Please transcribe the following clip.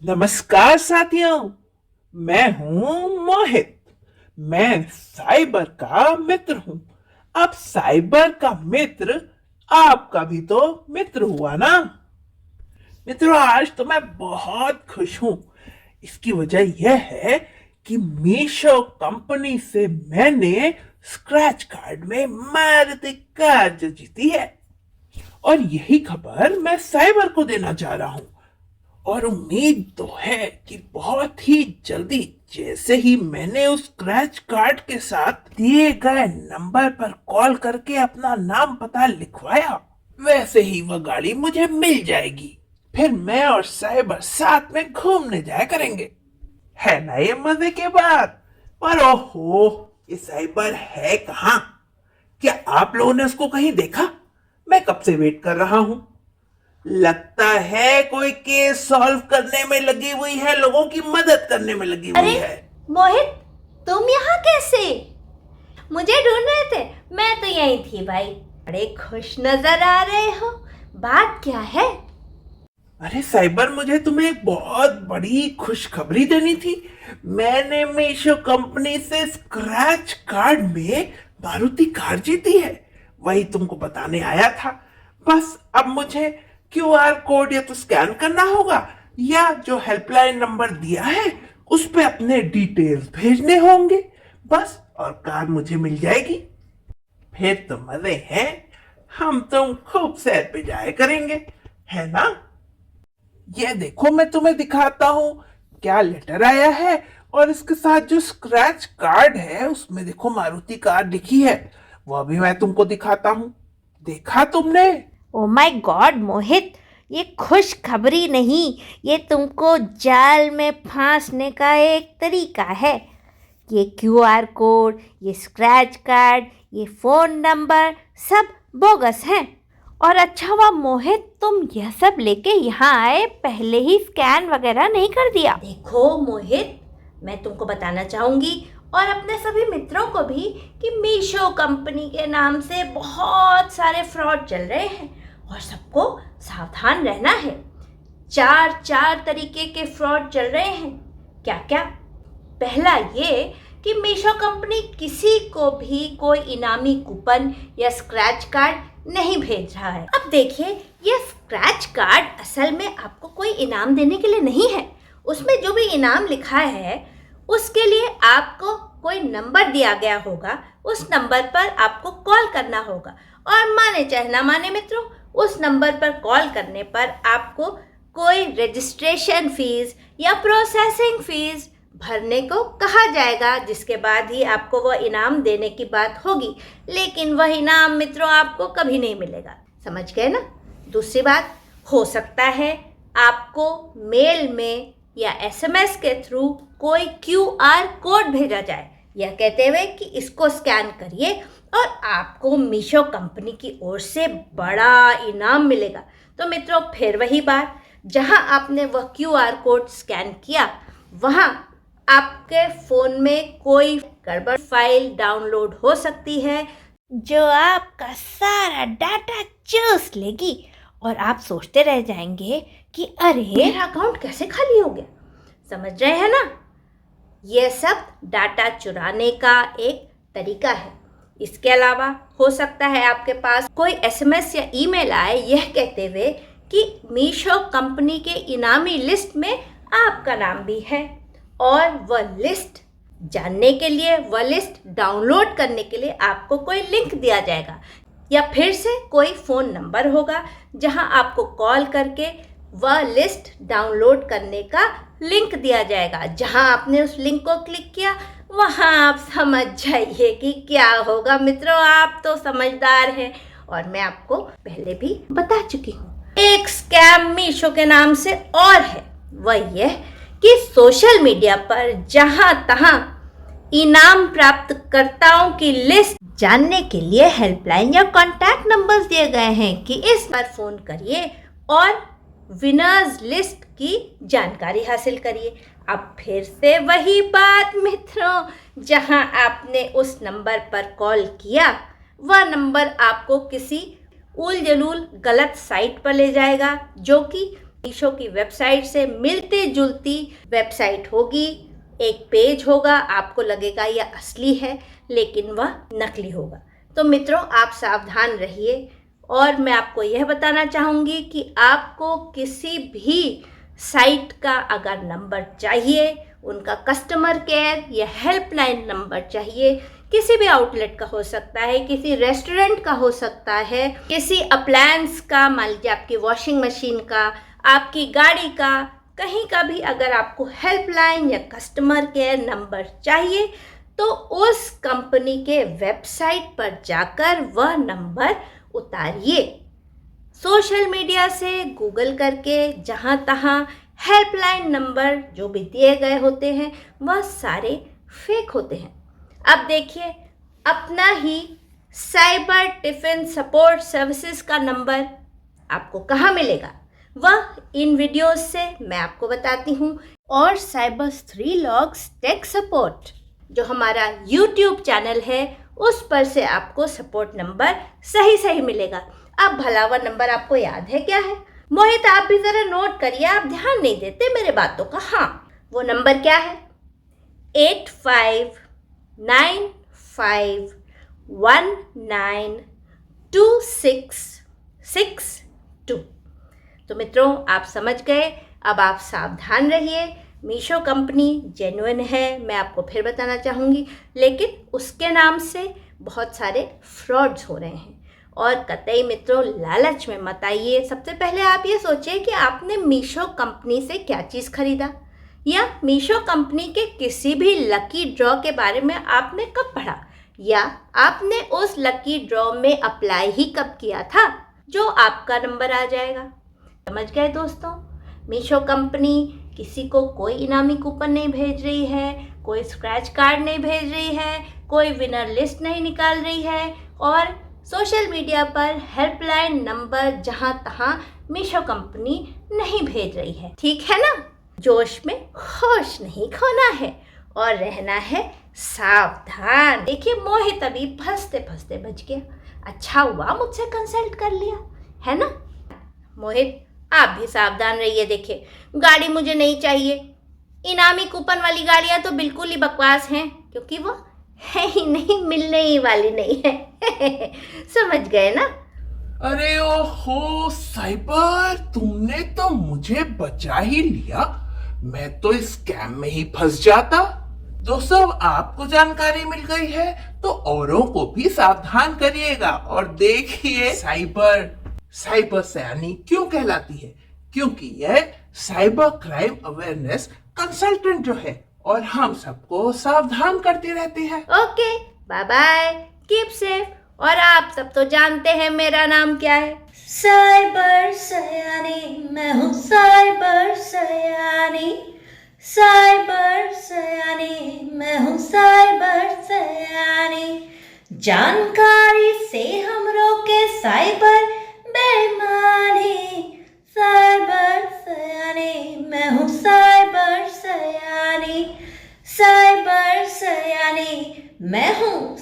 नमस्कार साथियों, मैं हूं मोहित। मैं साइबर का मित्र हूं। अब साइबर का मित्र आपका भी तो मित्र हुआ ना। मित्रों, आज तो मैं बहुत खुश हूं। इसकी वजह यह है कि मीशो कंपनी से मैंने स्क्रैच कार्ड में मारुति कार जो जीती है, और यही खबर मैं साइबर को देना चाह रहा हूं। और उम्मीद तो है कि बहुत ही जल्दी, जैसे ही मैंने उस स्क्रैच कार्ड के साथ दिए गए नंबर पर कॉल करके अपना नाम पता लिखवाया, वैसे ही वह गाड़ी मुझे मिल जाएगी। फिर मैं और साइबर साथ में घूमने जाया करेंगे। है ना ये मजे की बात। पर ओहो, ये साइबर है कहाँ? क्या आप लोगों ने उसको कहीं देखा? मैं कब से वेट कर रहा हूँ। लगता है कोई केस सॉल्व करने में लगी हुई है, लोगों की मदद करने में लगी हुई है। मोहित, तुम यहाँ कैसे? मुझे ढूंढ रहे थे? मैं तो यहीं थी भाई। बड़े खुश नजर आ रहे हो, बात क्या है? अरे साइबर, मुझे तुम्हें एक बहुत बड़ी खुशखबरी देनी थी। मैंने मीशो कंपनी से स्क्रैच कार्ड में मारुति कार जीती है। वही तुमको बताने आया था। बस अब मुझे क्यूआर कोड या तो स्कैन करना होगा, या जो हेल्पलाइन नंबर दिया है उस पे अपने डिटेल्स भेजने होंगे। बस, और कार मुझे मिल जाएगी। फिर तो मजे हैं। हम तुम खूब सैर पे जाया करेंगे, है ना। ये देखो, मैं तुम्हें दिखाता हूँ क्या लेटर आया है। और इसके साथ जो स्क्रैच कार्ड है उसमें देखो मारुति कार लिखी है। वह भी मैं तुमको दिखाता हूँ। देखा तुमने? ओ माय गॉड मोहित, ये खुशखबरी नहीं, ये तुमको जाल में फांसने का एक तरीका है। ये क्यूआर कोड, ये स्क्रैच कार्ड, ये फोन नंबर सब बोगस हैं। और अच्छा हुआ मोहित, तुम यह सब लेके यहाँ आए, पहले ही स्कैन वगैरह नहीं कर दिया। देखो मोहित, मैं तुमको बताना चाहूँगी और अपने सभी मित्रों को भी कि मीशो कंपनी के नाम से बहुत सारे फ्रॉड चल रहे हैं और सबको सावधान रहना है। चार तरीके के फ्रॉड चल रहे हैं। क्या क्या? पहला ये कि मीशो कंपनी किसी को भी कोई इनामी कूपन या स्क्रैच कार्ड नहीं भेज रहा है। अब देखिए, ये स्क्रैच कार्ड असल में आपको कोई इनाम देने के लिए नहीं है। उसमें जो भी इनाम लिखा है उसके लिए आपको कोई नंबर दिया गया होगा। उस नंबर पर आपको कॉल करना होगा, और माने चाहे ना माने मित्रों, उस नंबर पर कॉल करने पर आपको कोई रजिस्ट्रेशन फीस या प्रोसेसिंग फीस भरने को कहा जाएगा, जिसके बाद ही आपको वह इनाम देने की बात होगी। लेकिन वह इनाम मित्रों आपको कभी नहीं मिलेगा। समझ गए ना? दूसरी बात, हो सकता है आपको मेल में या एसएमएस के थ्रू कोई क्यूआर कोड भेजा जाए, यह कहते हुए कि इसको स्कैन करिए और आपको मीशो कंपनी की ओर से बड़ा इनाम मिलेगा। तो मित्रों, फिर वही बात, जहां आपने वह क्यूआर कोड स्कैन किया वहां आपके फ़ोन में कोई गड़बड़ फाइल डाउनलोड हो सकती है जो आपका सारा डाटा चूस लेगी, और आप सोचते रह जाएंगे कि अरे मेरा अकाउंट कैसे खाली हो गया। समझ रहे हैं ना? यह सब डाटा चुराने का एक तरीका है। इसके अलावा हो सकता है आपके पास कोई एसएमएस या ईमेल आए यह कहते हुए कि मीशो कंपनी के इनामी लिस्ट में आपका नाम भी है, और वह लिस्ट जानने के लिए, वह लिस्ट डाउनलोड करने के लिए आपको कोई लिंक दिया जाएगा, या फिर से कोई फ़ोन नंबर होगा जहां आपको कॉल करके वह लिस्ट डाउनलोड करने का लिंक दिया जाएगा। जहां आपने उस लिंक को क्लिक किया वहां आप समझ जाइए कि क्या होगा। मित्रों, आप तो समझदार हैं और मैं आपको पहले भी बता चुकी हूँ। एक स्कैम मीशो के नाम से और है, वह यह कि सोशल मीडिया पर जहां तहां इनाम प्राप्तकर्ताओं की लिस्ट जानने के लिए हेल्पलाइन या कॉन्टैक्ट नंबर्स दिए गए हैं कि इस पर फोन करिए और विनर्स लिस्ट की जानकारी हासिल करिए। अब फिर से वही बात मित्रों, जहां आपने उस नंबर पर कॉल किया वह नंबर आपको किसी उल जलूल गलत साइट पर ले जाएगा, जो कि मीशो की वेबसाइट से मिलती जुलती वेबसाइट होगी। एक पेज होगा, आपको लगेगा यह असली है लेकिन वह नकली होगा। तो मित्रों, आप सावधान रहिए। और मैं आपको यह बताना चाहूँगी कि आपको किसी भी साइट का अगर नंबर चाहिए, उनका कस्टमर केयर या हेल्पलाइन नंबर चाहिए, किसी भी आउटलेट का हो सकता है, किसी रेस्टोरेंट का हो सकता है, किसी अप्लायंस का, मान लीजिए आपकी वॉशिंग मशीन का, आपकी गाड़ी का, कहीं का भी अगर आपको हेल्पलाइन या कस्टमर केयर नंबर चाहिए तो उस कंपनी के वेबसाइट पर जाकर वह नंबर उतारिए। सोशल मीडिया से गूगल करके जहाँ तहाँ हेल्पलाइन नंबर जो भी दिए गए होते हैं वह सारे फेक होते हैं। अब देखिए, अपना ही साइबर डिफेंस सपोर्ट सर्विसेज का नंबर आपको कहाँ मिलेगा, वह इन वीडियोस से मैं आपको बताती हूँ। और साइबर 3 लॉग्स टेक सपोर्ट जो हमारा यूट्यूब चैनल है उस पर से आपको सपोर्ट नंबर सही मिलेगा। अब भला वह नंबर आपको याद है क्या है? मोहित, आप भी ज़रा नोट करिए, आप ध्यान नहीं देते मेरे बातों का। हाँ, वो नंबर क्या है? 8595192662। तो मित्रों, आप समझ गए। अब आप सावधान रहिए। मीशो कंपनी जेन्युइन है, मैं आपको फिर बताना चाहूँगी, लेकिन उसके नाम से बहुत सारे फ्रॉड्स हो रहे हैं। और कतई मित्रों, लालच में मत आइए। सबसे पहले आप ये सोचिए कि आपने मीशो कंपनी से क्या चीज़ खरीदा, या मीशो कंपनी के किसी भी लकी ड्रॉ के बारे में आपने कब पढ़ा, या आपने उस लकी ड्रॉ में अप्लाई ही कब किया था जो आपका नंबर आ जाएगा। समझ गए दोस्तों? मीशो कंपनी किसी को कोई इनामी कूपन नहीं भेज रही है, कोई स्क्रैच कार्ड नहीं भेज रही है, कोई विनर लिस्ट नहीं निकाल रही है, और सोशल मीडिया पर हेल्पलाइन नंबर जहां तहां मीशो कंपनी नहीं भेज रही है। ठीक है ना? जोश में होश नहीं खोना है और रहना है सावधान। देखिए, मोहित अभी फंसते फंसते बच गया। अच्छा हुआ मुझसे कंसल्ट कर लिया, है ना? मोहित, आप भी सावधान रहिए। देखिए, गाड़ी मुझे नहीं चाहिए। इनामी कूपन वाली गाड़ियां तो बिल्कुल ही बकवास हैं, क्योंकि वो है ही नहीं, मिलने ही वाली नहीं है। समझ गए ना? अरे ओहो साइबर, तुमने तो मुझे बचा ही लिया। मैं तो इस स्कैम में ही फंस जाता। दोस्तों, अब आपको जानकारी मिल गई है तो औरों को भी सावधान करिएगा। और देखिए, साइबर सयानी क्यों कहलाती है? क्योंकि यह साइबर क्राइम अवेयरनेस कंसल्टेंट जो है और हम सबको सावधान करती रहती है। Okay, bye bye, keep safe. और आप सब तो जानते हैं मेरा नाम क्या है। साइबर सयानी, मैं हूँ साइबर सयानी। साइबर सयानी, मैं हूँ साइबर सयानी। जानकारी से हम रोके साइबर बेईमानी। साइबर सयानी, मैं हूँ साइबर सयानी। साइबर सयानी, मैं हूँ